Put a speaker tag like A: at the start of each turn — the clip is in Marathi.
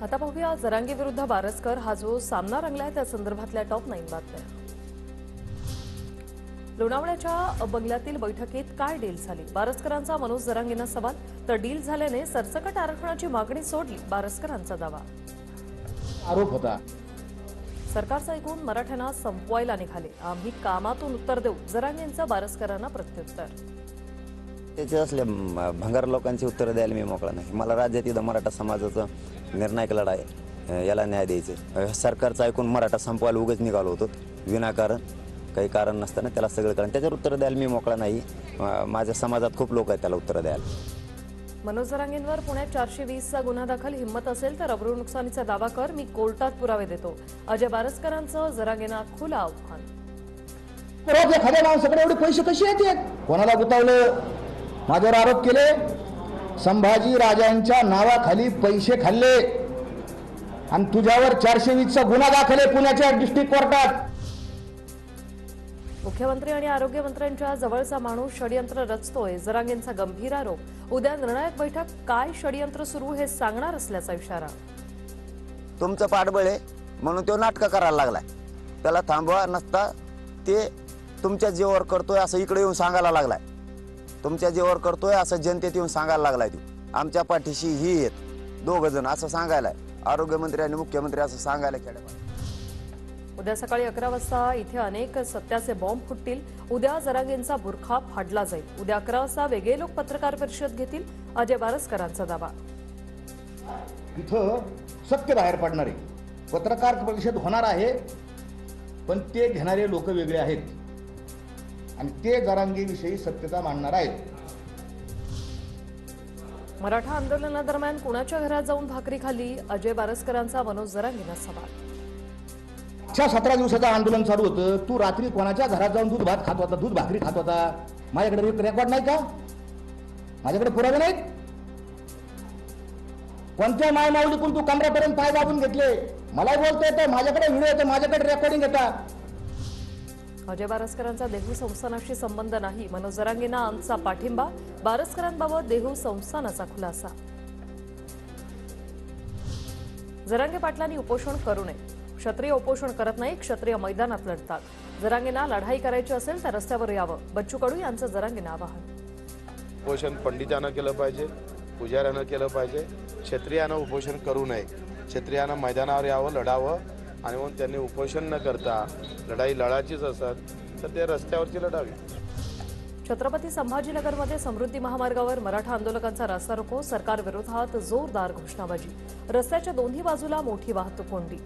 A: आता पाहूया जरांगे विरुद्ध बारसकर हा जो सामना रंगलाय त्या संदर्भातल्या टॉप 9 बातम्या। लोणावळ्याच्या बंगल्यातील बैठकीत काय डील झाली? बारसकरांचा मनोज जरांगेंना सवाल, तर डील झाल्याने सरसकट आरक्षणाची मागणी सोडली, बारसकरांचा दावा।
B: आरोप होता
A: सरकारचं ऐकून मराठ्यांना संपवायला निघाले, आम्ही कामातून उत्तर देऊ, जरांगेंचं बारसकरांना प्रत्युत्तर।
C: त्याचे असले भंगार लोकांची उत्तर द्यायला मी मोकळा नाही। मला राज्यात इथं मराठा समाजाचा निर्णायक लढा आहे, याला न्याय द्यायचे। सरकारचं ऐकून मराठा संपवायला उगाच निघालो होतो विनाकारण, काही कारण नसताना त्याला सगळं कारण त्याच्यावर उत्तर द्यायला मी मोकळा नाही। माझ्या समाजात खूप लोक आहेत त्याला उत्तर द्यायला।
A: मनोज जरांगेंवर पुण्यात 420चा गुन्हा दाखल, हिंमत असेल तर अब्रू नुकसानीचा दावा कर, मी कोर्टात पुरावे देतो। अजय बारसकरांचं जरांगेंना खुलं आव्हान।
B: रोज एखाद्या माणसाकडे एवढे पैसे कसे येतात? कोणाला गुतावलं? माझ्यावर आरोप केले, संभाजी राजांच्या नावाखाली पैसे खाल्ले आणि तुझ्यावर 420चा गुन्हा दाखल आहे पुण्याच्या डिस्ट्रिक्ट कोर्टात।
A: मुख्यमंत्री आणि आरोग्यमंत्र्यांच्या जवळचा माणूस षडयंत्र रचतोय, जरांगेंचा गंभीर आरोप। उद्या निर्णायक बैठक, काय षडयंत्र सुरू हे सांगणार असल्याचा इशारा।
C: तुमचं पाठबळ आहे म्हणून तो नाटक करायला लागलाय, त्याला थांबवा नसता ते तुमच्या जीवावर करतोय असं इकडे येऊन सांगायला लागलाय। तुमच्या जीवावर करतोय असं जनतेत येऊन सांगायला लागलाय। तो आमच्या पाठीशी ही आहेत दोघ जण असं सांगायला, आरोग्यमंत्री आणि मुख्यमंत्री असं सांगायला खेड्यापाड्यात।
A: उद्या सकाळी 11 वाजता इथे अनेक सत्याचे बॉम्ब फुटतील, उद्या जरांगेंचा बुरखा फाडला जाईल। उद्या 11 वाजता वेगळे लोक पत्रकार परिषद घेतील, अजय बारसकरांचा दावा।
B: इथं सत्य बाहेर पडणार आहे, पत्रकार परिषद होणार आहे, पण ते घेणारे लोक वेगळे आहेत आणि ते जरांगेविषयी सत्यता मांडणार आहेत।
A: मराठा आंदोलनादरम्यान कुणाच्या घरात जाऊन भाकरी खाल्ली? अजय बारसकरांचा मनोज जरांगेंना सवाल।
B: 17 दिवसाचं आंदोलन चालू होतं, तू रात्री कोणाच्या घरात जाऊन दूध भात खात होता, दूध भाकरी खात होता? माझ्याकडे रेकॉर्ड नाही का? माझ्याकडे पुरावे नाहीत? कोणत्या मायमाऊलीतून तू कमरापर्यंत पाय दाबून घेतले? मला बोलता येतं, माझ्याकडे व्हिडिओ येतो, माझ्याकडे रेकॉर्डिंग येतात।
A: अजय बारसकरांचा देहू संस्थानाशी संबंध नाही, मनोज जरांगेंना आमचा पाठिंबा, बारसकरांबाबत देहू संस्थानाचा खुलासा। जरांगे पाटलांनी उपोषण करू नये, क्षत्रिय उपोषण करत नाही, क्षत्रिय मैदानात लढतात। जरांगेंना लढाई करायची असेल तर रस्त्यावर यावं, बच्चू कडू यांचं जरांगेंना आवाहन।
D: उपोषण पंडितांना केलं पाहिजे, पुजाऱ्यानं केलं पाहिजे, क्षत्रियानं उपोषण करू नये, क्षत्रियानं मैदानावर यावं, लढावं आणि मग त्यांनी उपोषण न करता लढाई लढायचीच असत तर ते रस्त्यावरची लढावी।
A: छत्रपती संभाजीनगरमध्ये समृद्धी महामार्गावर मराठा आंदोलकांचा रास्ता रोको, सरकार विरोधात जोरदार घोषणाबाजी, रस्त्याच्या दोन्ही बाजूला मोठी वाहतूक कोंडी।